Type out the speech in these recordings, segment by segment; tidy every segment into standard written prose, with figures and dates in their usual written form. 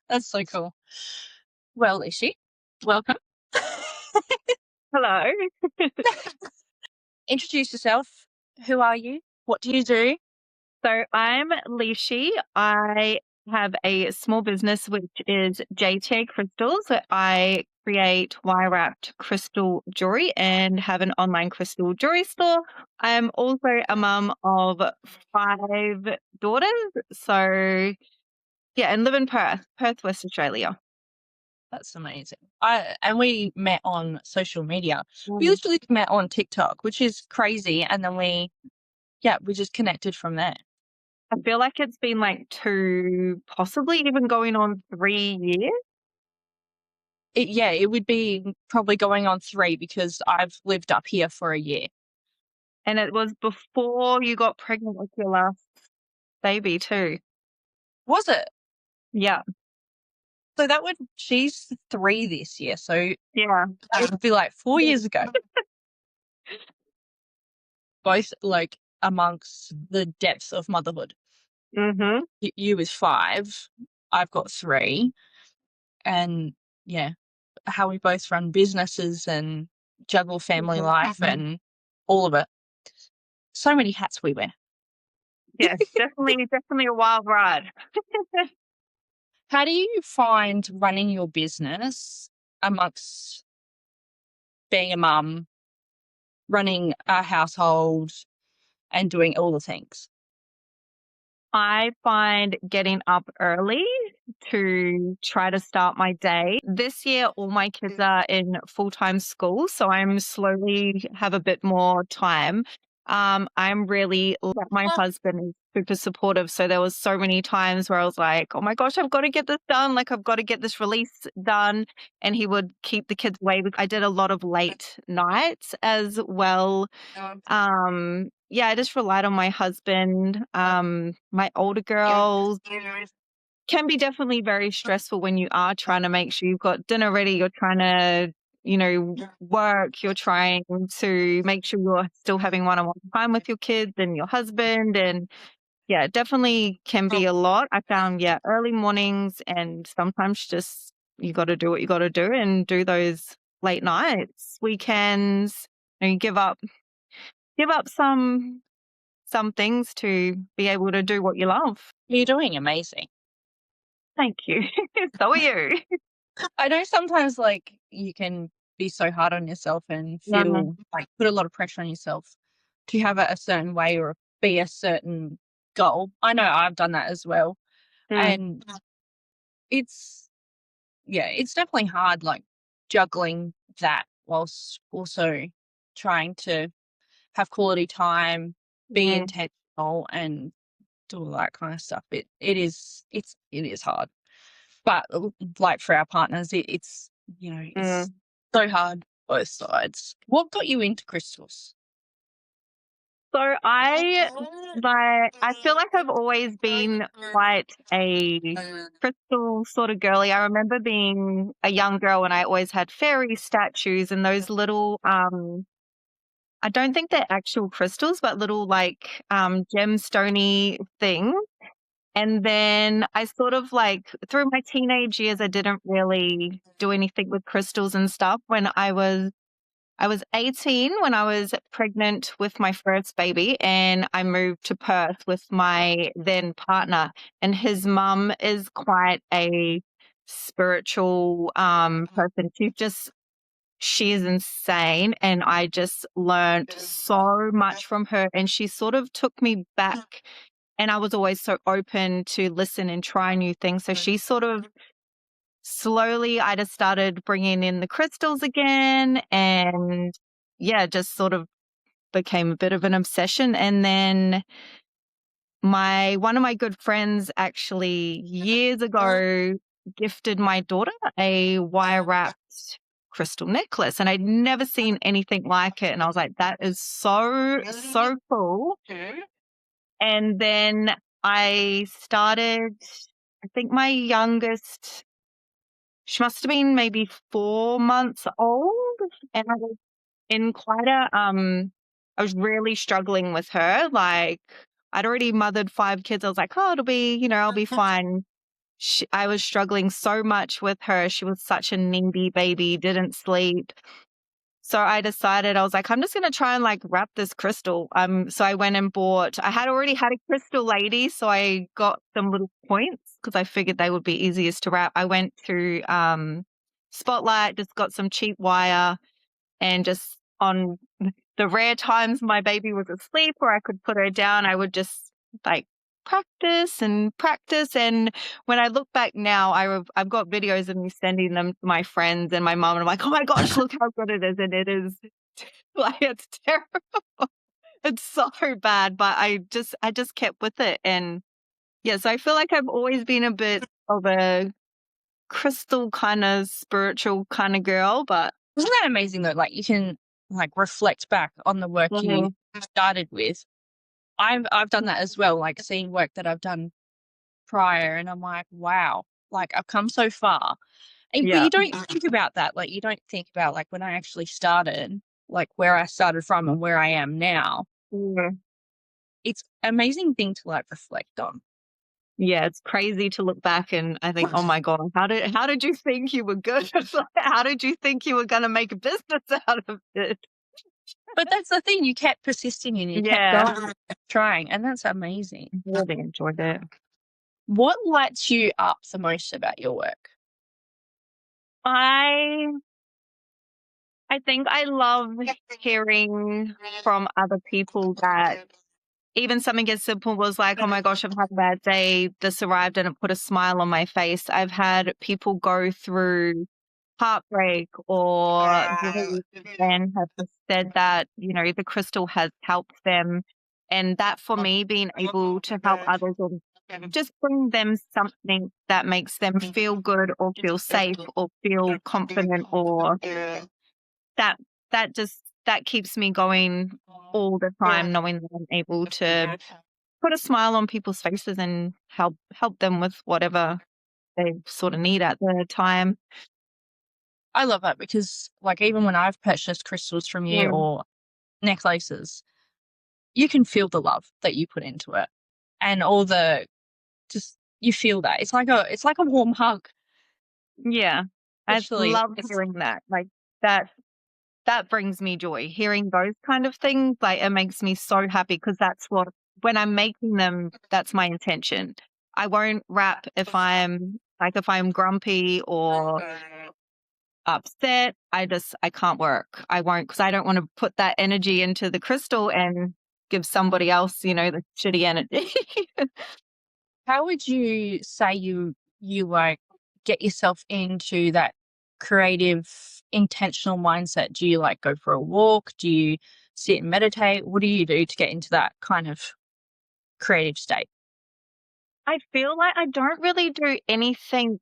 That's so cool. Well, Ishi, welcome. Hello. Introduce yourself. Who are you? What do you do? So I'm Lishi. I have a small business which is JTA Crystals. So I create wire wrapped crystal jewelry and have an online crystal jewelry store. I am also a mum of 5 daughters. So yeah, and live in Perth, West Australia. That's amazing. And we met on social media. We Mm. literally met on TikTok, which is crazy. And then we just connected from there. I feel like it's been like 2, possibly even going on 3 years. It would be probably going on 3 because I've lived up here for a year. And it was before you got pregnant with your last baby too. Was it? Yeah. So she's 3 this year. So Yeah. it would be like 4 years ago. Both like amongst the depths of motherhood. Mhm. You with 5, I've got 3, and yeah, how we both run businesses and juggle family life and all of it. So many hats we wear. Yes, definitely a wild ride. How do you find running your business amongst being a mum, running a household, and doing all the things? I find getting up early to try to start my day. This year, all my kids are in full-time school, so I'm slowly have a bit more time. I'm really, my husband is super supportive. So there was so many times where I was like, oh my gosh, I've got to get this done. Like I've got to get this release done. And he would keep the kids away. I did a lot of late nights as well. Yeah, I just relied on my husband. My older girls can be definitely very stressful when you are trying to make sure you've got dinner ready. You're trying to, work. You're trying to make sure you're still having one-on-one time with your kids and your husband. And yeah, it definitely can be a lot. I found, yeah, early mornings and sometimes just you got to do what you got to do and do those late nights, weekends. You give up some things to be able to do what you love. You're doing amazing. Thank you. So are you. I know sometimes like you can be so hard on yourself and Yeah. feel like put a lot of pressure on yourself to have it a certain way or be a certain goal. I know I've done that as well. Mm, And it's it's definitely hard like juggling that whilst also trying to have quality time, be mm, intentional and do all that kind of stuff. It is hard. But like for our partners, it's it's mm. so hard both sides. What got you into crystals? So I feel like I've always been quite a crystal sort of girly. I remember being a young girl and I always had fairy statues and those little I don't think they're actual crystals, but little like gemstony things. And then I sort of like through my teenage years, I didn't really do anything with crystals and stuff. When I was 18 when I was pregnant with my first baby, and I moved to Perth with my then partner. And his mum is quite a spiritual person. She is insane, and I just learned so much from her. And she sort of took me back, and I was always so open to listen and try new things. So she sort of slowly, I just started bringing in the crystals again, and yeah, just sort of became a bit of an obsession. And then one of my good friends actually years ago gifted my daughter a wire wrapped crystal necklace, and I'd never seen anything like it. And I was like, that is so cool. And then I started, I think my youngest, she must have been maybe 4 months old, and I was in quite I was really struggling with her. Like I'd already mothered 5 kids. I was like, oh, it'll be, I'll be fine. I was struggling so much with her. She was such a needy baby, didn't sleep. So I decided, I was like, I'm just going to try and like wrap this crystal. So I went and I had already had a crystal lady. So I got some little points because I figured they would be easiest to wrap. I went to Spotlight, just got some cheap wire, and just on the rare times my baby was asleep or I could put her down, I would just like practice and practice. And when I look back now, I've got videos of me sending them to my friends and my mom, and I'm like, oh my gosh, look how good it is. And it is like, it's terrible. It's so bad, but I just kept with it. And yes, I feel like I've always been a bit of a crystal kind of spiritual kind of girl, but Isn't that amazing though? Like you can like reflect back on the work you Mhm. started with. I've done that as well, like seeing work that I've done prior, and I'm like, wow, like I've come so far. But Yeah. you don't think about that. Like you don't think about like when I actually started, like where I started from and where I am now. Mhm. It's an amazing thing to like reflect on. Yeah, it's crazy to look back and I think, "Oh my god, how did you think you were good? It's like, how did you think you were gonna make a business out of it?" But that's the thing, you kept persisting and you kept Yeah, going, trying, and that's amazing. really enjoyed it. What lights you up the most about your work? I I think I love hearing from other people that even something as simple was like, "Oh my gosh, I've had a bad day. This arrived and it put a smile on my face." I've had people go through heartbreak or grief and have just said that, the crystal has helped them. And that for me, being able to help others or just bring them something that makes them feel good or feel safe or feel confident or that that keeps me going all the time, knowing that I'm able to put a smile on people's faces and help them with whatever they sort of need at the time. I love that because, like, even when I've purchased crystals from you Mm. or necklaces, you can feel the love that you put into it and all the just you feel that. It's like a warm hug. Yeah. I Literally. love hearing that. Like that that brings me joy. Hearing those kind of things, like it makes me so happy because that's what when I'm making them, that's my intention. I won't rap if I'm grumpy or upset. I can't work. I won't because I don't want to put that energy into the crystal and give somebody else, the shitty energy. How would you say you like get yourself into that creative, intentional mindset? Do you like go for a walk? Do you sit and meditate? What do you do to get into that kind of creative state? I feel like I don't really do anything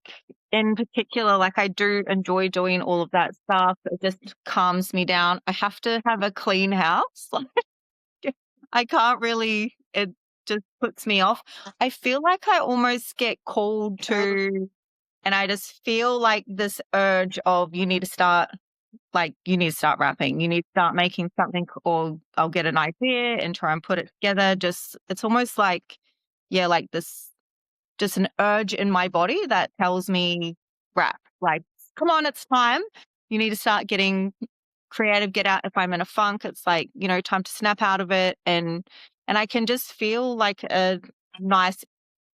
in particular. Like I do enjoy doing all of that stuff. It just calms me down. I have to have a clean house. Like I can't really, it just puts me off. I feel like I almost get called to, and I just feel like this urge of you need to start rapping. You need to start making something, or I'll get an idea and try and put it together. Just, it's almost like, yeah, like this just an urge in my body that tells me rap. Like, come on, it's time. You need to start getting creative, get out. If I'm in a funk, it's like, time to snap out of it. And I can just feel like a nice,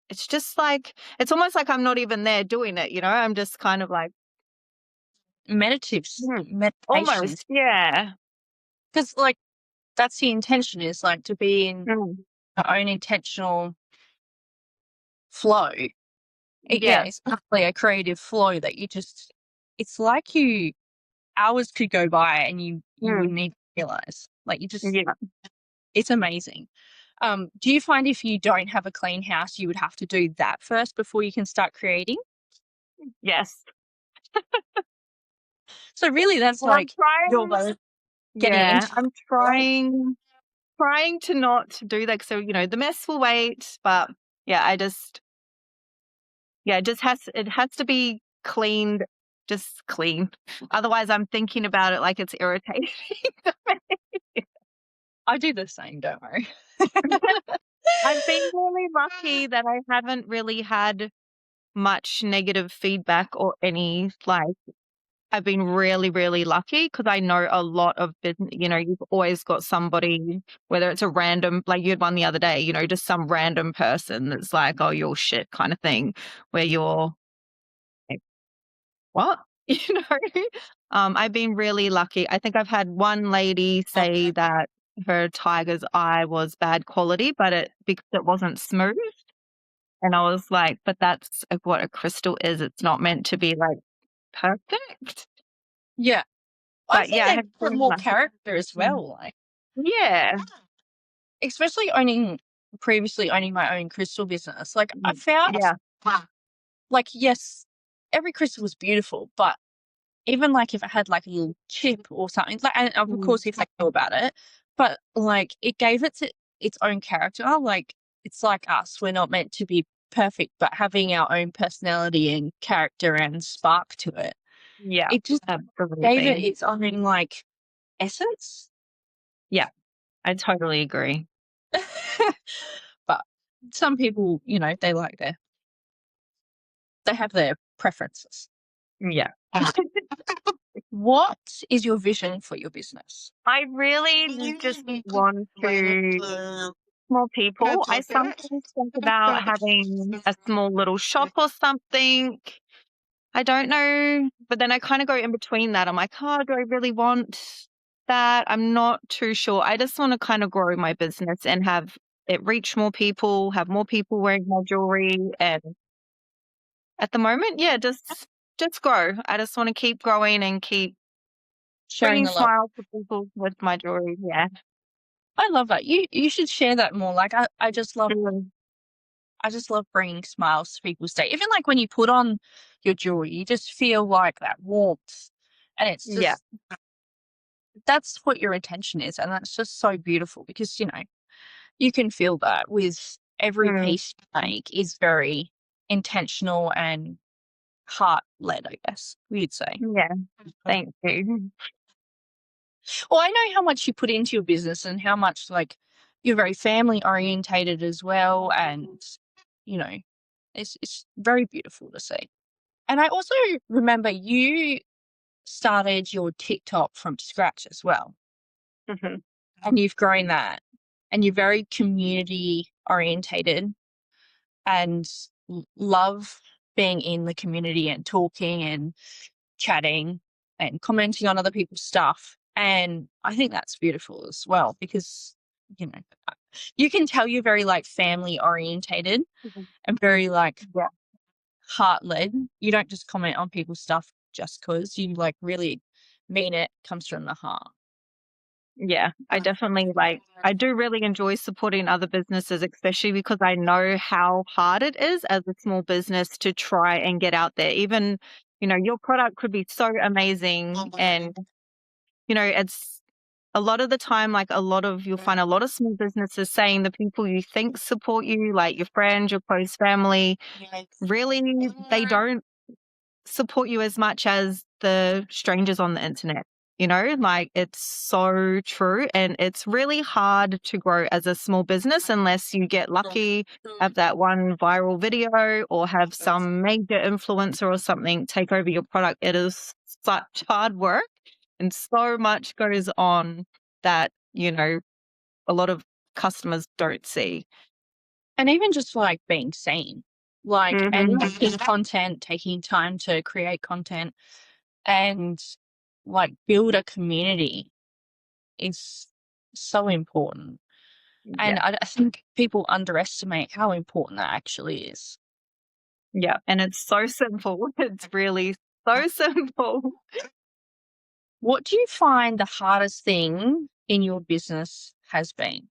it's just like, it's almost like I'm not even there doing it, I'm just kind of like, Meditative meditation. almost, yeah. Because like that's the intention is like to be in Mm, our own intentional flow. Yeah, yeah. it's probably a creative flow that you just it's like you hours could go by and you Mm, wouldn't even realize. Like you just yeah. it's amazing. Do you find if you don't have a clean house, you would have to do that first before you can start creating? Yes. So really that's Well, I'm like your trying. way of getting Yeah, into I'm trying to not do that. So, the mess will wait, but yeah, it has to be cleaned, just clean. Otherwise, I'm thinking about it like it's irritating. I do the same, don't worry. I've been really lucky that I haven't really had much negative feedback or any, like, I've been really, really lucky because I know a lot of business, you've always got somebody, whether it's a random, like you had one the other day, just some random person that's like, oh, you're shit kind of thing, where you're like, what? You know, I've been really lucky. I think I've had one lady say that her tiger's eye was bad quality, but because it wasn't smooth. And I was like, but that's what a crystal is. It's not meant to be like perfect. Yeah. I But think yeah, I they have put been more lucky. character as Mm. well, like, Yeah. especially previously owning my own crystal business. Like, I Mm. found, Yeah. like, yes, every crystal was beautiful, but even, like, if it had, like, a little chip or something, like, and of Mm. course, if they knew about it, but, like, it gave its own character. Like, it's like us, we're not meant to be perfect, but having our own personality and character and spark to it, Yeah. it just gave it Absolutely. its own, like, essence. Yeah. I totally agree. But some people, they have their preferences. Yeah. What is your vision for your business? I really just want to more people. I sometimes think about having a small little shop or something. I don't know, but then I kind of go in between that. I'm like, oh, do I really want that? I'm not too sure. I just want to kind of grow my business and have it reach more people, have more people wearing my jewelry. And at the moment, yeah, just grow. I just want to keep growing and keep Sharing bringing the love. smiles to people with my jewelry. Yeah. I love that. You should share that more. Like, Mm. I just love bringing smiles to people's day. Even like when you put on your jewelry, you just feel like that warmth, and it's Yeah. just that's what your intention is, and that's just so beautiful because you can feel that with every Mm. piece you make is very intentional and heart led, I guess we'd say. Yeah. Thank you. Well, I know how much you put into your business and how much like you're very family orientated as well, and you know, it's very beautiful to see. And I also remember you started your TikTok from scratch as well, Mhm. and you've grown that, and you're very community orientated and love being in the community and talking and chatting and commenting on other people's stuff. And I think that's beautiful as well because, you know, you can tell you're very like family orientated Mhm. and very like Yeah. heart led. You don't just comment on people's stuff just because you like really mean it, comes from the heart. Yeah, I definitely I do really enjoy supporting other businesses, especially because I know how hard it is as a small business to try and get out there. Even, your product could be so amazing and, it's a lot of the time, like you'll find a lot of small businesses saying the people you think support you, like your friends, your close family, really, they don't support you as much as the strangers on the internet. Like it's so true. And it's really hard to grow as a small business unless you get lucky, have that one viral video, or have some major influencer or something take over your product. It is such hard work and so much goes on that, a lot of customers don't see. And even just like being seen, like, and Hmm. making content, taking time to create content and like build a community is so important. And Yeah. I think people underestimate how important that actually is. Yeah. And it's so simple. It's really so simple. What do you find the hardest thing in your business has been?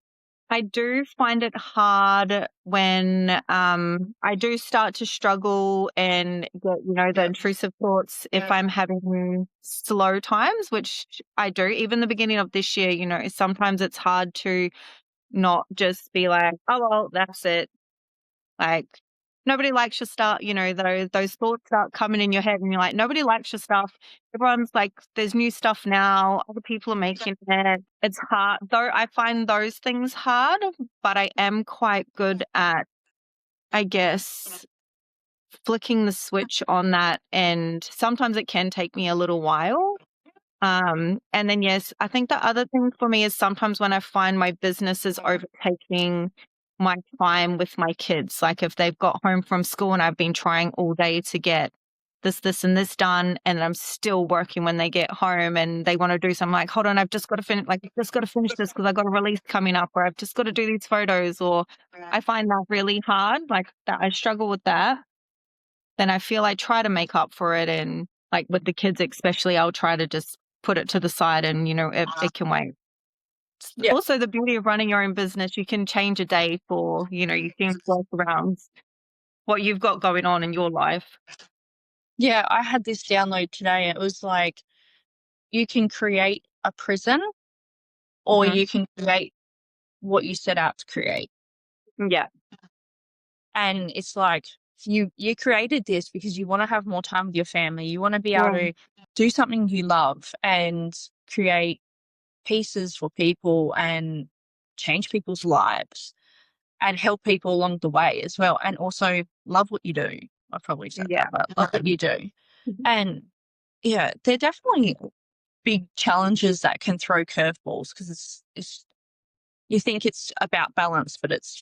I do find it hard when I do start to struggle and get, the intrusive thoughts if I'm having slow times, which I do. Even the beginning of this year, sometimes it's hard to not just be like, oh, well, that's it. Like, nobody likes your stuff, those thoughts start coming in your head and you're like, nobody likes your stuff. Everyone's like, there's new stuff now. Other people are making it. It's hard. Though I find those things hard, but I am quite good at, I guess, flicking the switch on that, and sometimes it can take me a little while. And then, yes, I think the other thing for me is sometimes when I find my business is overtaking my time with my kids, like if they've got home from school and I've been trying all day to get this, and this done, and I'm still working when they get home and they want to do something, like, hold on, I've just got to finish, this because I've got a release coming up, or I've just got to do these photos, or I find that really hard, like that I struggle with that. Then I feel I try to make up for it, and like with the kids especially, I'll try to just put it to the side, and it can wait. Yeah. Also, the beauty of running your own business, you can change a day for, you can work around what you've got going on in your life. Yeah, I had this download today. It was like you can create a prison or Hmm. you can create what you set out to create. Yeah. And it's like you created this because you want to have more time with your family. You want to be able Mm. to do something you love and create pieces for people and change people's lives and help people along the way as well. And also love what you do. I probably said Yeah. that, but love what you do. Mhm. And yeah, they're definitely big challenges that can throw curveballs because it's you think it's about balance, but it's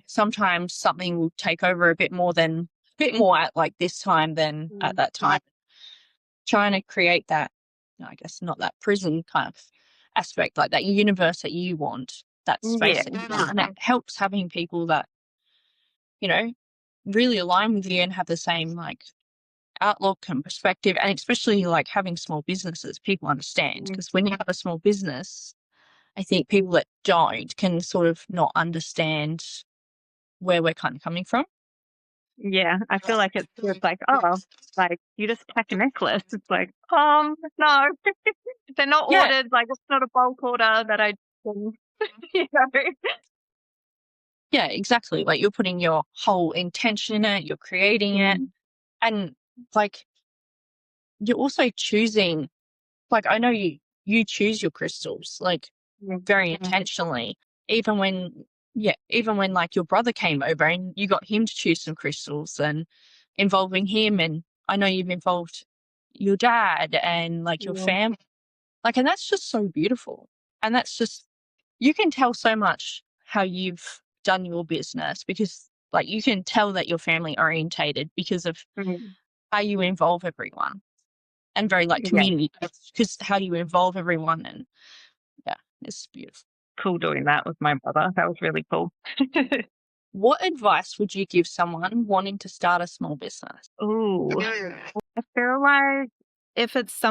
sometimes something will take over a bit more at like this time than at Mm. that time. Trying to create that, I guess not that prison kind of aspect, like that universe that you want, that space Yeah. that you want, and it helps having people that you know really align with you and have the same like outlook and perspective, and especially like having small businesses, people understand Mm. because when you have a small business, I think people that don't can sort of not understand where we're kind of coming from. Yeah. I feel like it's sort of like, oh, like you just pack a necklace. It's like, no, they're not Yeah, ordered. Like it's not a bulk order that I can, you know. yeah, exactly. Like you're putting your whole intention in it, you're creating it, Mm. and like you're also choosing. Like I know you choose your crystals like Mm. very intentionally, even when even when like your brother came over and you got him to choose some crystals and involving him, and I know you've involved your dad and like your Yeah. family. Like, and that's just so beautiful. And that's just, you can tell so much how you've done your business because, like, you can tell that you're family orientated because of Mm. how you involve everyone and very, like, Yeah. community because how you involve everyone. And yeah, it's beautiful. Cool doing that with my brother. That was really cool. What advice would you give someone wanting to start a small business? Ooh, I feel like if it's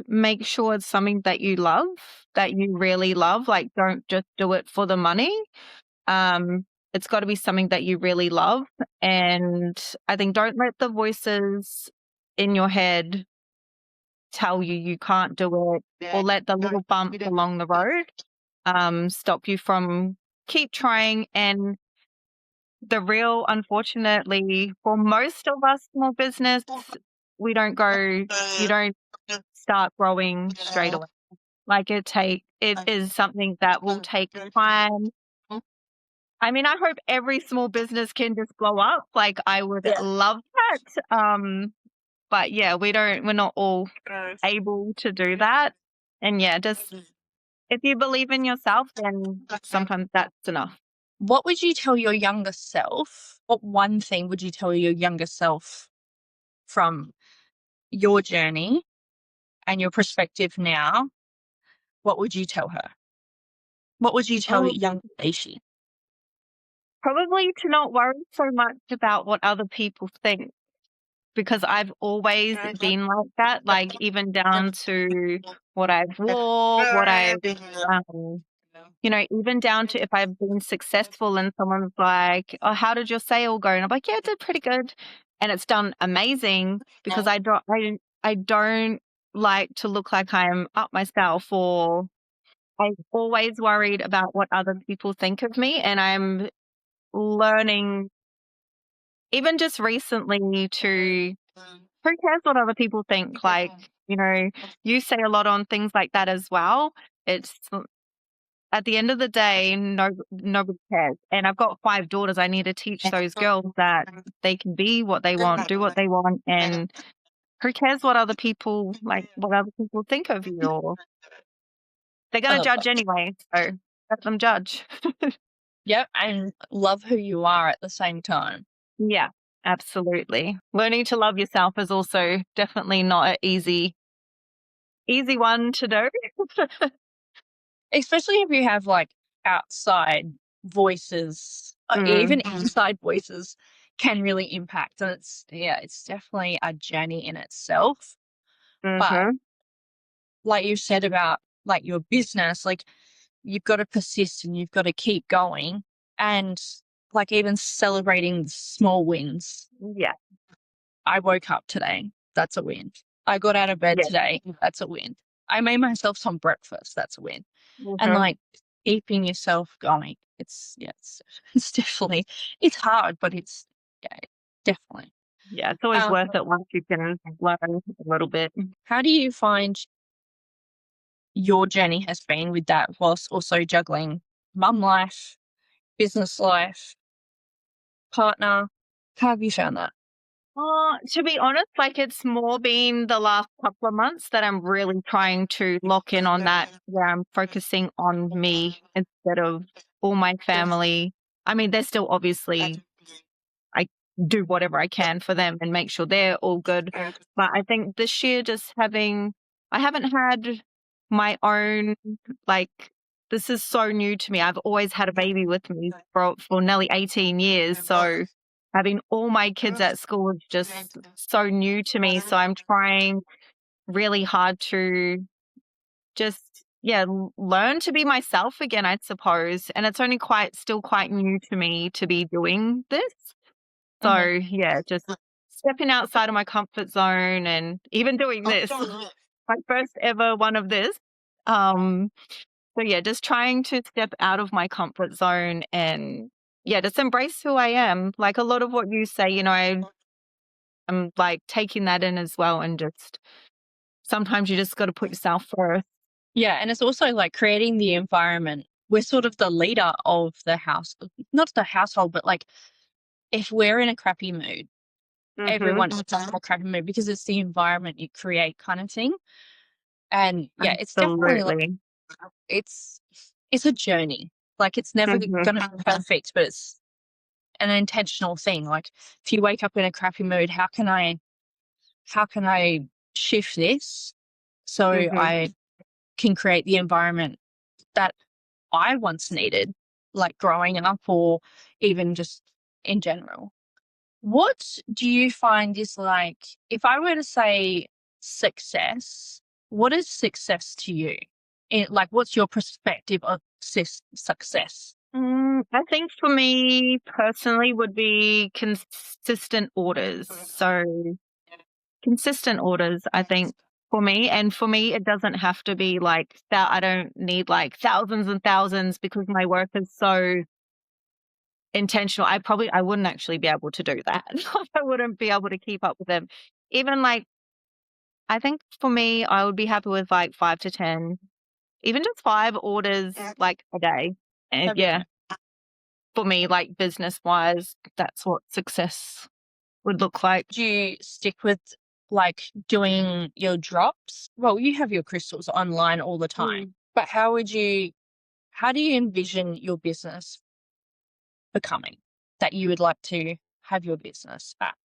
make sure it's something that you love, that you really love. Like, don't just do it for the money. Um, it's got to be something that you really love, and I think don't let the voices in your head tell you you can't do it, or let the little bumps along the road stop you from keep trying. And unfortunately, for most of us small business, we don't go, you don't start growing straight away. Like it is something that will take time. I mean, I hope every small business can just blow up. Like I would Yeah. love that. But yeah, we're not all able to do that. And yeah, just if you believe in yourself, then sometimes that's enough. What would you tell your younger self? What one thing would you tell your younger self from your journey and your perspective now? What would you tell her? What would you tell Oh, young Aishi? probably to not worry so much about what other people think, because I've always been like that, like even down to what I've wore, um, even down to if I've been successful and someone's like, "Oh, how did your sale go?" And I'm like, "Yeah, it did pretty good," and it's done amazing because I don't like to look like I'm up myself, or I'm always worried about what other people think of me, and I'm learning even just recently to who cares what other people think? Like, you say a lot on things like that as well. It's at the end of the day, nobody cares. And I've got 5 daughters. I need to teach those girls that they can be what they want, do what they want, and who cares what other people what other people think of you, or they're I gonna love judge that. anyway, so let them judge. Yep, and love who you are at the same time. Yeah, absolutely. Learning to love yourself is also definitely not an easy one to do. Especially if you have, like, outside voices, even Mm, inside voices can really impact, and it's definitely a journey in itself. But mhm. like you said about, like, your business, like, you've gotta persist and you've gotta keep going and, like, even celebrating small wins. Yeah, I woke up today, that's a win. I got out of bed yeah. today, that's a win. I made myself some breakfast, that's a win. And, Mhm. like, keeping yourself going, it's definitely it's hard, but it's yeah, definitely. Yeah, it's always Um, worth it once you can learn a little bit. how do you find your journey has been with that whilst also juggling mum life, business life, partner? How have you found that? To be honest, it's more been the last couple of months that I'm really trying to lock in on that, where I'm focusing on me instead of all my family. I mean, they're still obviously, I do whatever I can for them and make sure they're all good. But I think this year, I haven't had my own, like, this is so new to me. I've always had a baby with me for nearly 18 years. So having all my kids at school is just so new to me. So I'm trying really hard to just, yeah, learn to be myself again, I suppose. And it's only still quite new to me to be doing this. So, Mhm. yeah, just stepping outside of my comfort zone and even doing this, my first ever one of this. Um, so yeah, just trying to step out of my comfort zone and yeah, just embrace who I am. Like a lot of what you say, I'm like taking that in as well, and just sometimes you just got to put yourself first. Yeah, and it's also, like, creating the environment. We're sort of the leader of the house, not the household, but, like, if we're in a crappy mood, Mhm. everyone else is in a crappy mood because it's the environment you create kind of thing. And, yeah, it's definitely, like, Absolutely. it's it's a journey. Like, it's never Mhm. gonna be perfect, but it's an intentional thing. Like, if you wake up in a crappy mood, how can I shift this so Mhm. I can create the environment that I once needed, like growing up or even just in general. What do you find is like, if I were to say success, what is success to you? Like, what's your perspective of success? I think for me personally would be consistent orders. So consistent orders, I think, for me. And for me, it doesn't have to be like that. I don't need like thousands and thousands because my work is so intentional. I wouldn't actually be able to do that. I wouldn't be able to keep up with them. Even I think for me, I would be happy with like 5 to 10, even just 5 orders like a day. And That'd be yeah, amazing. for me, like business wise, that's what success would look like. Do you stick with like doing your drops? Well, you have your crystals online all the time, Mm. but how do you envision your business becoming that you would like to have your business at?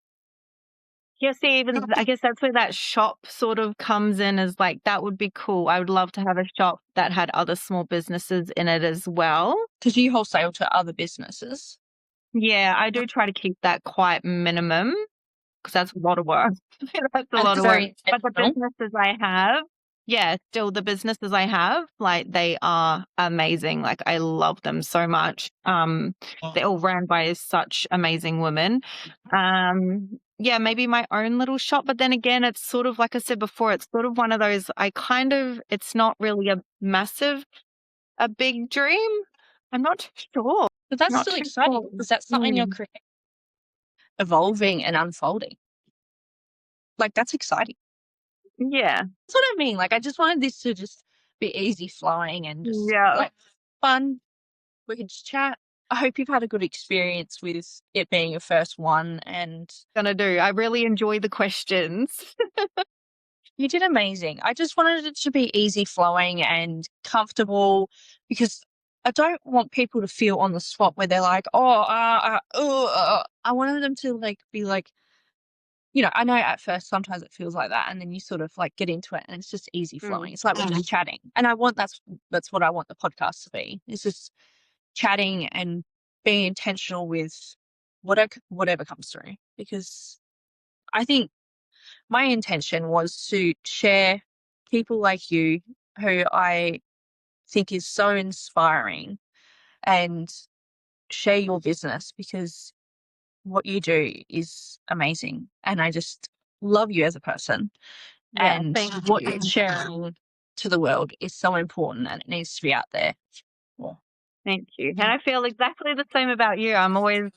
Yeah, see, even I guess that's where that shop sort of comes in, is like that would be cool. I would love to have a shop that had other small businesses in it as well. Because you wholesale to other businesses. Yeah, I do try to keep that quite minimum because that's a lot of work. That's a And lot it's of work. very But the intentional. businesses I have, yeah, still the businesses I have, like they are amazing. Like I love them so much. They're all ran by such amazing women. Yeah, maybe my own little shop, but then again, it's sort of like I said before, it's sort of one of those it's not really a big dream. I'm not too sure. But that's Not still too exciting sure. because that's something you're Mm. evolving and unfolding. Like, that's exciting. Yeah. That's what I mean. Like, I just wanted this to just be easy flying and just Yeah. go. fun. We can just chat. I hope you've had a good experience with it being your first one, and Gonna do. I really enjoy the questions. you did amazing. I just wanted it to be easy flowing and comfortable, because I don't want people to feel on the spot where they're like, oh, I wanted them to like be like, I know at first sometimes it feels like that, and then you sort of like get into it and it's just easy flowing. Mm. It's like we're just chatting. And that's what I want the podcast to be. It's just chatting and being intentional with whatever comes through. Because I think my intention was to share people like you, who I think is so inspiring, and share your business, because what you do is amazing. And I just love you as a person. Yeah, And thank what you. you're sharing to the world is so important, and it needs to be out there. Well, Thank you. And I feel exactly the same about you. I'm always,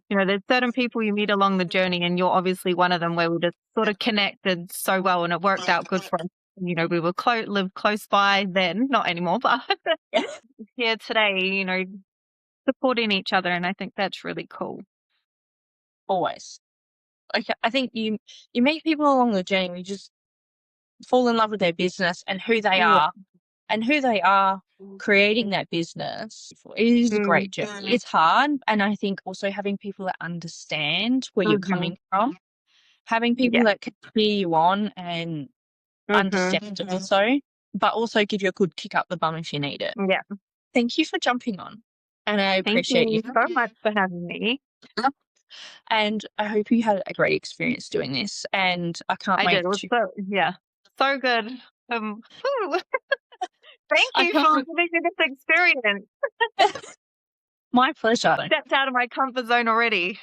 there's certain people you meet along the journey, and you're obviously one of them, where we just sort of connected so well and it worked out good for us. We were lived close by then, not anymore, but here today, supporting each other. And I think that's really cool. always. Like, I think you meet people along the journey, and you just fall in love with their business and who they Yeah. are, and who they are creating that business. It is a great journey. It's hard. And I think also having people that understand where you're coming from, having people Yeah. that can cheer you on and understand also, but also give you a good kick up the bum if you need it. Yeah. Thank you for jumping on, and I Thank appreciate you. you so much for having me. And I hope you had a great experience doing this, and I can't I did. wait It was to. so good. Whew. Thank I you for can't. giving me this experience. My pleasure. Stepped out of my comfort zone already.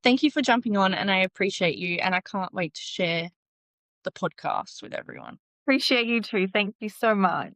Thank you for jumping on, and I appreciate you, and I can't wait to share the podcast with everyone. Appreciate you too. Thank you so much.